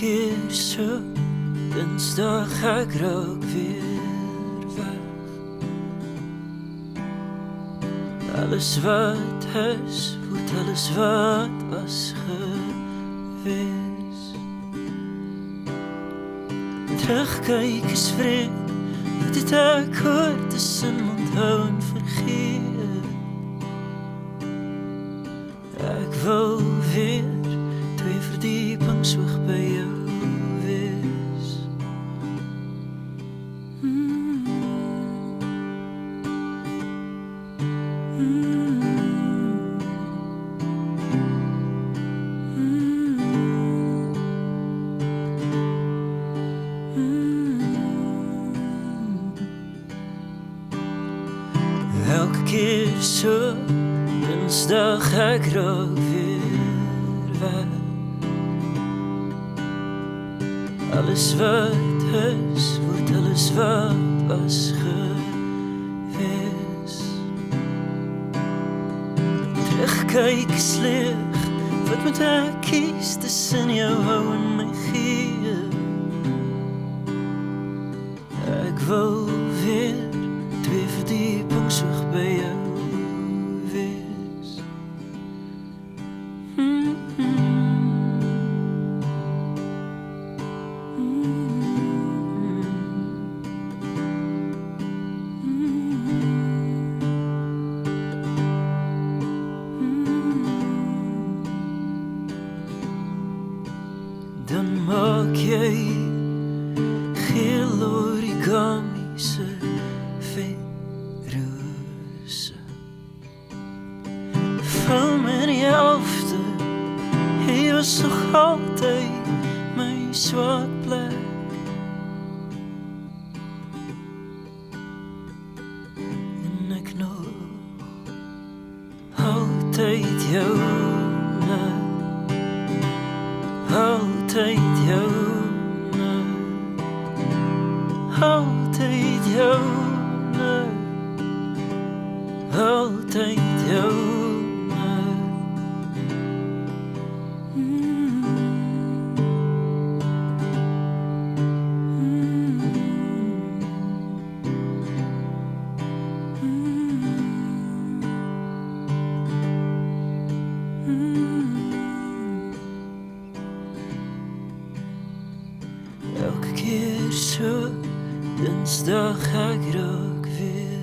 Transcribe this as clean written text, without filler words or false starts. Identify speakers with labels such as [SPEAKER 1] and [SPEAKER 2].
[SPEAKER 1] keer zo, dinsdag ga ik raak weer weg. Alles wat is, wordt alles wat was geweest. Terugkijk is vreemd, dat het akkoord tussen onthou en vergeet. Ik wil weer 2 verdiepings hoog by jou wees. Elke keer zo, dinsdag ga ik raak weer weg. Alles wat is, wordt alles wat was geweest. Terugkijk is leeg, wat moet ek kies tussen jou hou en my gee. Ek wil weer 2 verdiepings hoog by jou wees. Dan maak jy geel origami'se vetrose. Vul my in die helfte, jy was nog altyd my swak plek. En ek nog altyd joune, altyd joune, altyd joune, altyd joune. Elke keer zo, dinsdag ga ik raak weer